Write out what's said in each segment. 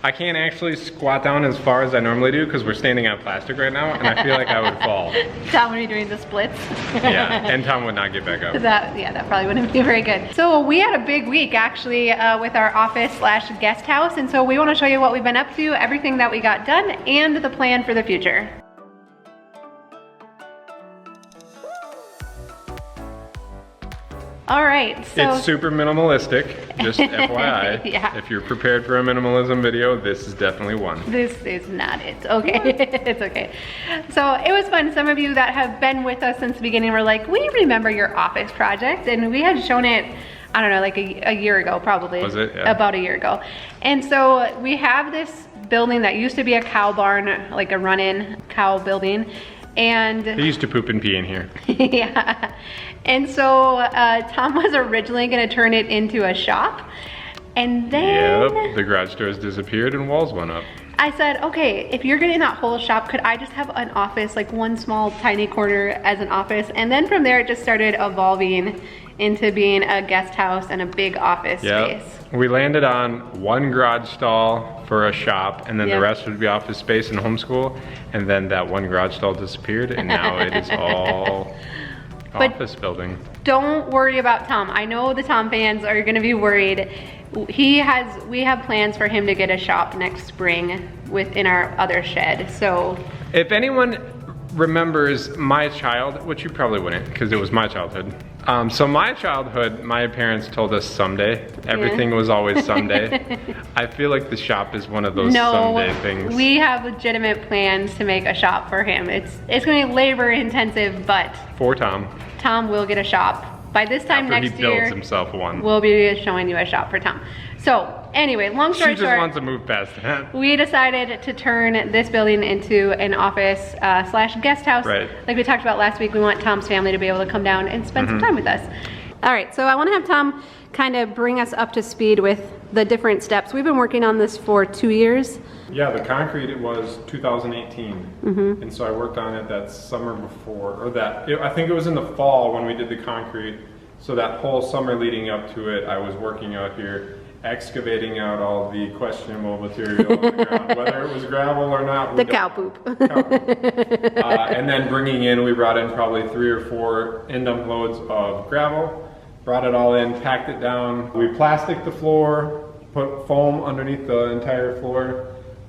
I can't actually squat down as far as I normally do because we're standing on plastic right now, and I feel like I would fall. Tom would be doing the splits. Yeah, and Tom would not get back up. That probably wouldn't be very good. So we had a big week actually with our office slash guest house, and so we want to show you what we've been up to, everything that we got done, and the plan for the future. All right, so it's super minimalistic, just FYI. Yeah. If you're prepared for a minimalism video, this is definitely one. This is not it, okay? It's okay. So it was fun. Some of you that have been with us since the beginning were like, we remember your office project, and we had shown it, I don't know, like a year ago probably. Was it? Yeah. About a year ago. And so we have this building that used to be a cow barn, like a run-in cow building. And they used to poop and pee in here. Yeah. And so Tom was originally gonna turn it into a shop. And then Yep, the garage doors disappeared and walls went up. I said, okay, if you're getting that whole shop, could I just have an office, like one small tiny corner as an office? And then from there it just started evolving into being a guest house and a big office space. We landed on one garage stall for a shop, and then the rest would be office space and homeschool, and then that one garage stall disappeared, and now it is all office building. Don't worry about Tom. I know the Tom fans are gonna be worried. We have plans for him to get a shop next spring within our other shed, so. If anyone remembers my child, which you probably wouldn't because it was my childhood. So my childhood, my parents told us someday. Everything was always someday. I feel like the shop is one of those someday things. We have legitimate plans to make a shop for him. It's going to be labor intensive, but for Tom will get a shop. By this time after next he year, builds himself one. We'll be showing you a shop for Tom. So anyway, long story short, she just wants to move past that. We decided to turn this building into an office slash guest house. Right. Like we talked about last week, we want Tom's family to be able to come down and spend some time with us. All right, so I want to have Tom kind of bring us up to speed with the different steps. We've been working on this for 2 years. Yeah, the concrete, it was 2018. And so I worked on it that summer before, or I think it was in the fall when we did the concrete. So that whole summer leading up to it, I was working out here, excavating out all the questionable material on the ground, whether it was gravel or not. The cow poop. And then we brought in probably 3 or 4 end-dump loads of gravel, brought it all in, packed it down. We plasticed the floor, put foam underneath the entire floor,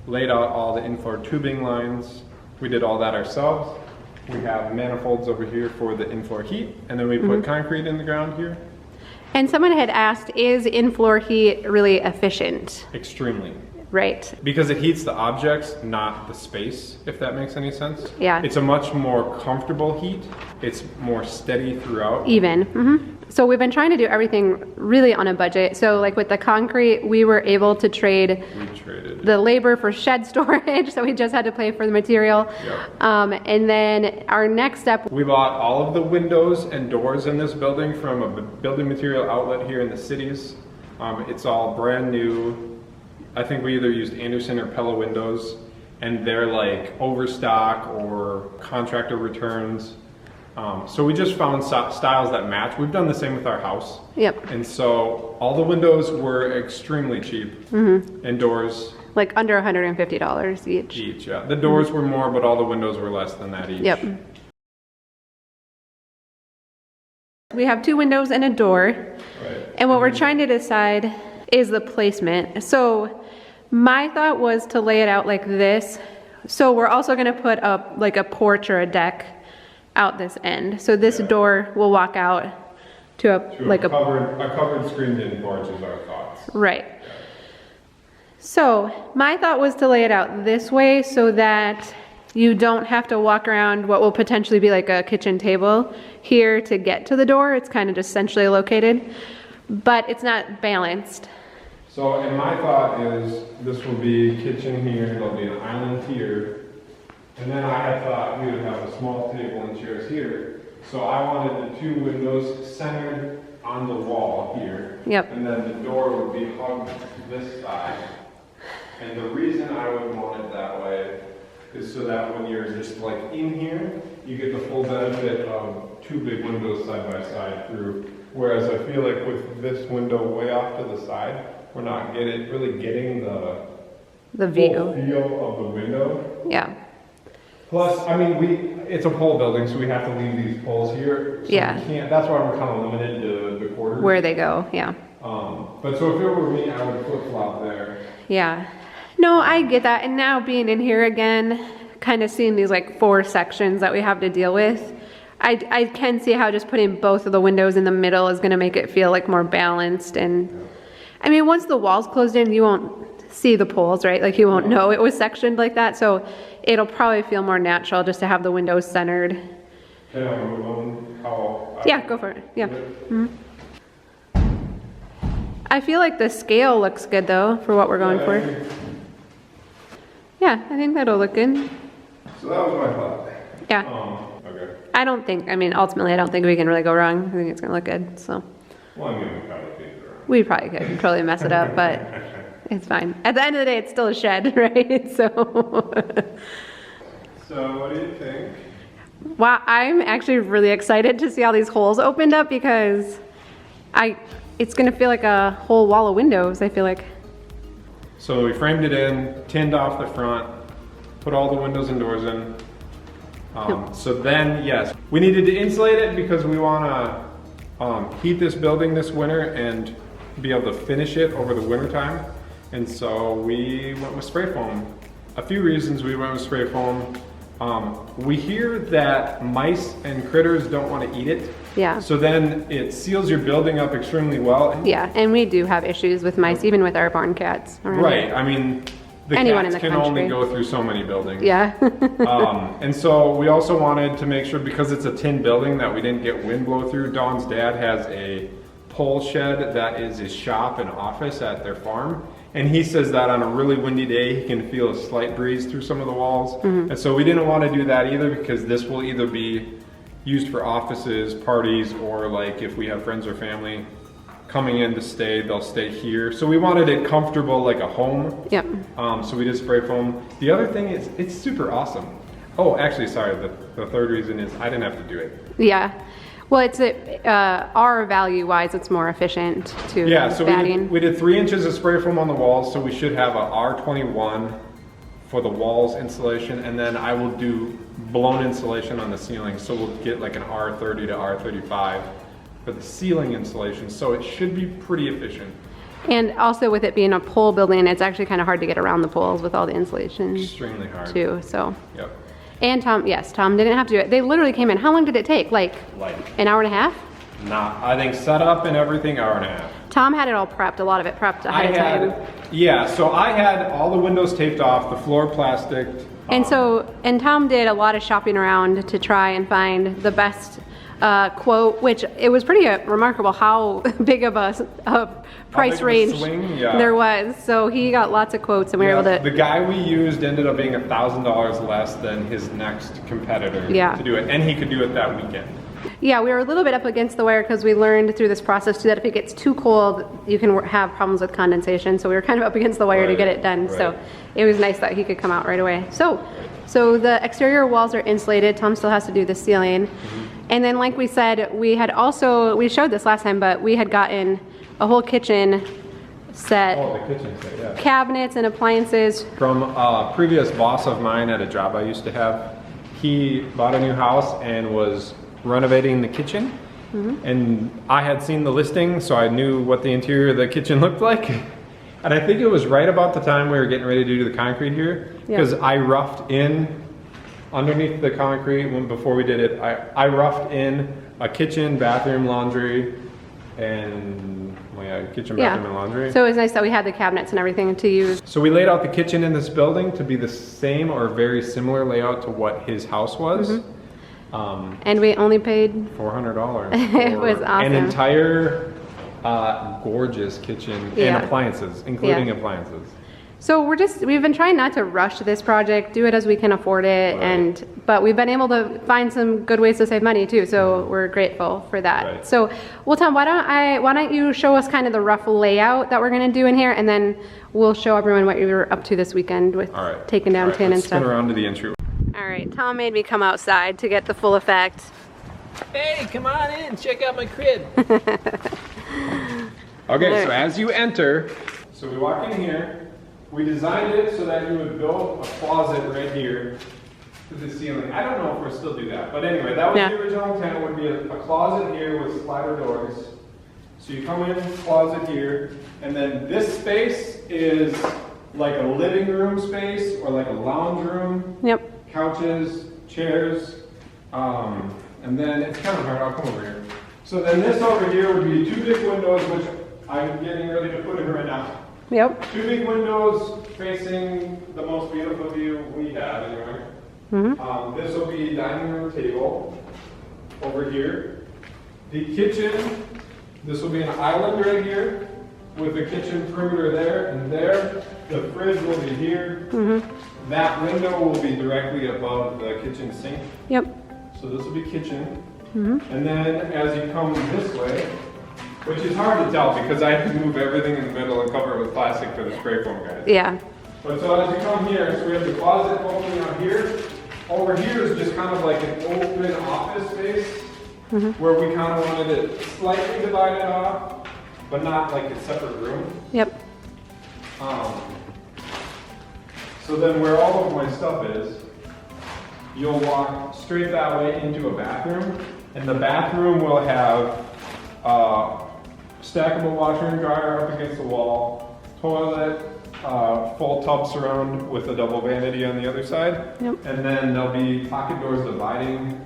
laid out all the in-floor tubing lines. We did all that ourselves. We have manifolds over here for the in-floor heat, and then we put concrete in the ground here. And someone had asked, is in-floor heat really efficient? Extremely. Right. Because it heats the objects, not the space, if that makes any sense. Yeah. It's a much more comfortable heat. It's more steady throughout. Even. So we've been trying to do everything really on a budget. So like with the concrete, we were able to trade the labor for shed storage. So we just had to pay for the material. Yep. And then our next step. We bought all of the windows and doors in this building from a building material outlet here in the cities. It's all brand new. I think we either used Anderson or Pella windows, and they're like overstock or contractor returns. So we just found styles that match. We've done the same with our house. Yep. And so all the windows were extremely cheap, and doors. Like under $150 each. Each, yeah. The doors were more, but all the windows were less than that each. Yep. We have 2 windows and a door. Right. And what we're trying to decide is the placement. So my thought was to lay it out like this. So we're also gonna put up like a porch or a deck out this end. So this door will walk out to a covered screened-in porch is our thoughts. Right. Yeah. So my thought was to lay it out this way so that you don't have to walk around what will potentially be like a kitchen table here to get to the door. It's kind of just centrally located, but it's not balanced. So, and my thought is this will be kitchen here, there'll be an island here, and then I had thought we would have a small table and chairs here. So I wanted the 2 windows centered on the wall here. Yep. And then the door would be hugged this side. And the reason I would want it that way is so that when you're just like in here, you get the full benefit of 2 big windows side by side through. Whereas I feel like with this window way off to the side, we're not really getting the the view. Full feel of the window. Yeah. Plus, I mean, it's a pole building, so we have to leave these poles here. So Yeah. we can't, that's why we're kind of limited to the quarters. Where they go, yeah. But so if it were me, I would flip-flop there. Yeah. No, I get that. And now being in here again, kind of seeing these like 4 sections that we have to deal with, I can see how just putting both of the windows in the middle is going to make it feel like more balanced. And I mean, once the wall's closed in, you won't see the poles, right? Like you won't know it was sectioned like that. So it'll probably feel more natural just to have the windows centered. Can I move on? Yeah, go for it. Yeah. Mm-hmm. I feel like the scale looks good though for what we're going for. Yeah, I think that'll look good. So that was my thought. Yeah. Okay. I don't think, I mean, ultimately, I don't think we can really go wrong. I think it's gonna look good, so. Well, I mean, we probably could go wrong. We probably could totally mess it up, but it's fine. At the end of the day, it's still a shed, right? So. So what do you think? Wow, I'm actually really excited to see all these holes opened up because it's gonna feel like a whole wall of windows, I feel like. So we framed it in, tinned off the front, put all the windows and doors in. So then, yes, we needed to insulate it because we want to heat this building this winter and be able to finish it over the winter time. And so we went with spray foam. A few reasons we went with spray foam. We hear that mice and critters don't want to eat it. Yeah. So then it seals your building up extremely well. Yeah, and we do have issues with mice, even with our barn cats. Right, I mean, the Anyone cats in the can only country. go through so many buildings. Yeah. And so we also wanted to make sure, because it's a tin building, that we didn't get wind blow through. Dawn's dad has a pole shed that is his shop and office at their farm. And he says that on a really windy day, he can feel a slight breeze through some of the walls. Mm-hmm. And so we didn't want to do that either, because this will either be used for offices, parties, or like if we have friends or family coming in to stay, they'll stay here. So we wanted it comfortable, like a home. Yep. So we did spray foam. The other thing is, it's super awesome. Oh, actually, sorry, the third reason is I didn't have to do it. Yeah. Well, it's R value wise, it's more efficient to So batting. we did 3 inches of spray foam on the walls, so we should have a R21 for the walls insulation, and then I will do blown insulation on the ceiling, so we'll get like an R30 to R35 for the ceiling insulation, so it should be pretty efficient. And also with it being a pole building, it's actually kind of hard to get around the poles with all the insulation Extremely hard. too, so. Yep. And Tom didn't have to do it. They literally came in. How long did it take? Like an hour and a half? I think setup and everything, hour and a half. Tom had it all prepped, a lot of it prepped ahead of time. Yeah, so I had all the windows taped off, the floor plastic. And Tom did a lot of shopping around to try and find the best quote, which it was pretty remarkable how big of a price range swing? there was. So he got lots of quotes and we were able to. The guy we used ended up being $1,000 less than his next competitor to do it, and he could do it that weekend. Yeah, we were a little bit up against the wire because we learned through this process too that if it gets too cold, you can have problems with condensation. So we were kind of up against the wire to get it done. Right. So it was nice that he could come out right away. So the exterior walls are insulated. Tom still has to do the ceiling. Mm-hmm. And then like we said, we showed this last time, but we had gotten a whole kitchen set. Oh, the kitchen set, yeah. Cabinets and appliances. From a previous boss of mine at a job I used to have, he bought a new house and was renovating the kitchen. Mm-hmm. And I had seen the listing, so I knew what the interior of the kitchen looked like. And I think it was right about the time we were getting ready to do the concrete here, because I roughed in underneath the concrete before we did it. I roughed in a kitchen, bathroom, laundry, and kitchen, bathroom, and laundry. So it was nice that we had the cabinets and everything to use. So we laid out the kitchen in this building to be the same or very similar layout to what his house was. Mm-hmm. And we only paid $400. It was awesome. An entire gorgeous kitchen and appliances, including appliances. So we've been trying not to rush this project, do it as we can afford it, but we've been able to find some good ways to save money too, so we're grateful for that. Right. So, well, Tom, why don't you show us kind of the rough layout that we're gonna do in here, and then we'll show everyone what you were up to this weekend with taking down tin and stuff. Spin around to the entry. All right, Tom made me come outside to get the full effect. Hey, come on in, check out my crib. Okay, so as you enter, so we walk in here, We designed it so that you would build a closet right here to the ceiling. I don't know if we'll still do that, but anyway, that was the original intent. Would be a closet here with slider doors. So you come in, closet here, and then this space is like a living room space or like a lounge room. Yep. Couches, chairs, and then it's kind of hard. I'll come over here. So then this over here would be 2 big windows, which I'm getting ready to put in right now. Yep. 2 big windows facing the most beautiful view we have anyway. This will be dining room table over here. The kitchen, this will be an island right here with the kitchen perimeter there and there. The fridge will be here. That window will be directly above the kitchen sink. Yep. So this will be kitchen. And then as you come this way, which is hard to tell because I have to move everything in the middle and cover it with plastic for the spray foam guys. Yeah. But so as you come here, so we have the closet opening out here. Over here is just kind of like an open office space where we kind of wanted it slightly divided off, but not like a separate room. Yep. So then where all of my stuff is, you'll walk straight that way into a bathroom, and the bathroom will have stackable washer and dryer up against the wall, toilet, full tub surround with a double vanity on the other side. Yep. And then there'll be pocket doors dividing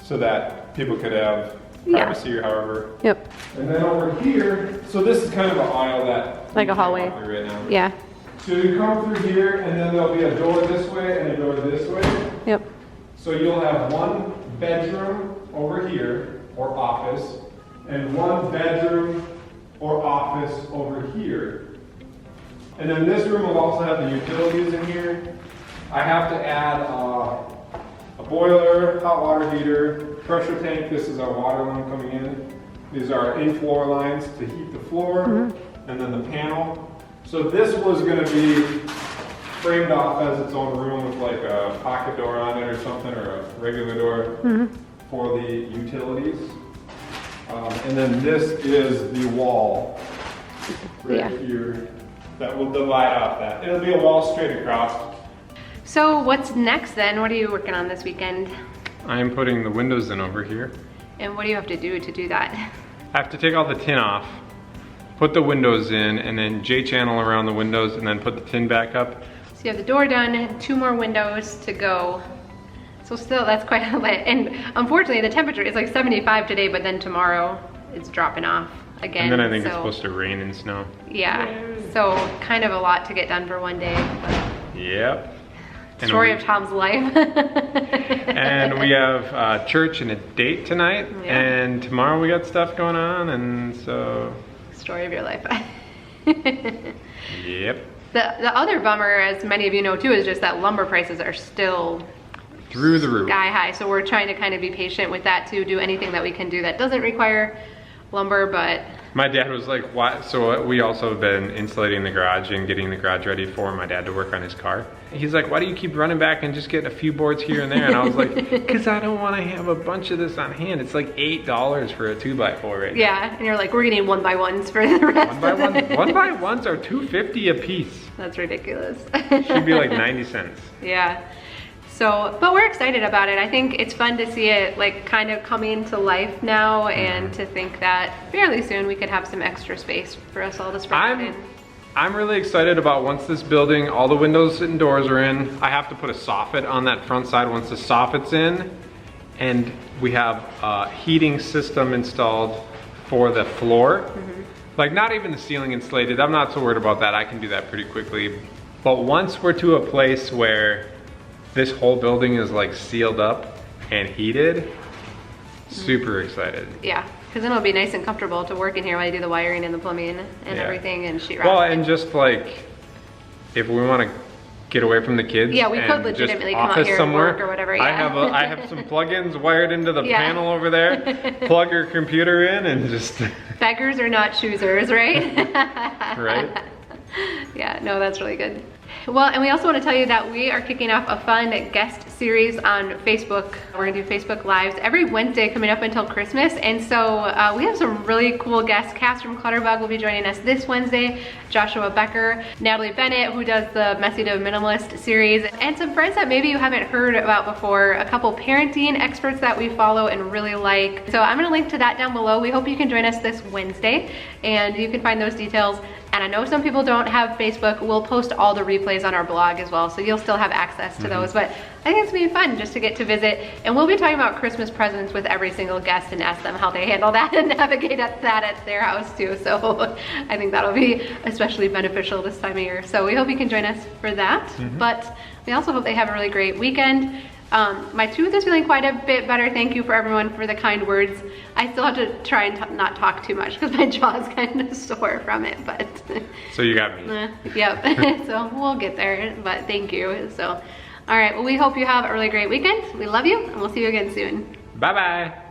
so that people could have privacy or however. Yep. And then over here, so this is kind of an aisle that Like a hallway. right now. Yeah. So you come through here and then there'll be a door this way and a door this way. Yep. So you'll have 1 bedroom over here or office and 1 bedroom or office over here. And then this room will also have the utilities in here. I have to add a boiler, hot water heater, pressure tank. This is our water line coming in. These are in-floor lines to heat the floor, and then the panel. So this was going to be framed off as its own room with like a pocket door on it or something, or a regular door for the utilities. And then this is the wall right here that will divide off that. It'll be a wall straight across. So what's next then? What are you working on this weekend? I'm putting the windows in over here. And what do you have to do that? I have to take all the tin off, put the windows in, and then J-channel around the windows, and then put the tin back up. So you have the door done, 2 more windows to go. So still, that's quite a lot. And unfortunately, the temperature is like 75 today, but then tomorrow it's dropping off again. And then I think it's supposed to rain and snow. Yeah, so kind of a lot to get done for one day. But Yep. story of Tom's life. And we have church and a date tonight, and tomorrow we got stuff going on, and so... Story of your life. Yep. The other bummer, as many of you know too, is just that lumber prices are still Through the roof. sky high. So we're trying to kind of be patient with that too, do anything that we can do that doesn't require lumber, but... My dad was like, why? So we also have been insulating the garage and getting the garage ready for my dad to work on his car. He's like, why do you keep running back and just getting a few boards here and there? And I was like, because I don't want to have a bunch of this on hand. It's like $8 for a 2x4 right now. Yeah, and you're like, we're getting 1x1s for the rest. 1x1s are $2.50 a piece. That's ridiculous. Should be like 90 cents. Yeah. So, but we're excited about it. I think it's fun to see it like kind of coming to life now, and to think that fairly soon we could have some extra space for us all to spread in. I'm really excited about once this building, all the windows and doors are in. I have to put a soffit on that front side once the soffit's in, and we have a heating system installed for the floor. Like not even the ceiling insulated. I'm not so worried about that. I can do that pretty quickly. But once we're to a place where this whole building is like sealed up and heated, super excited. Yeah, because then it'll be nice and comfortable to work in here while you do the wiring and the plumbing and everything and sheetrock. Well, and just like, if we want to get away from the kids, yeah, we could and legitimately just come out office here somewhere, and work or whatever. I Yeah. have some plugins wired into the panel over there. Plug your computer in and just. Beggars are not choosers, right? Right. Yeah, no, that's really good. Well, and we also want to tell you that we are kicking off a fun guest series on Facebook. We're gonna do Facebook Lives every Wednesday coming up until Christmas. And so we have some really cool guests. Cas from CLUTTERBUG will be joining us this Wednesday, Joshua Becker, Natalie Bennett, who does the Messy to Minimalist series, and some friends that maybe you haven't heard about before, a couple parenting experts that we follow and really like. So I'm gonna link to that down below. We hope you can join us this Wednesday, and you can find those details. And I know some people don't have Facebook. We'll post all the replays on our blog as well, so you'll still have access to those. But I think it's gonna be fun just to get to visit. And we'll be talking about Christmas presents with every single guest and ask them how they handle that and navigate that at their house too. So I think that'll be especially beneficial this time of year. So we hope you can join us for that. But we also hope they have a really great weekend. My tooth is feeling quite a bit better. Thank you for everyone for the kind words. I still have to try and not talk too much because my jaw's kind of sore from it, but. So you got me. Yep, so we'll get there, but thank you. So, all right, well, we hope you have a really great weekend. We love you, and we'll see you again soon. Bye-bye.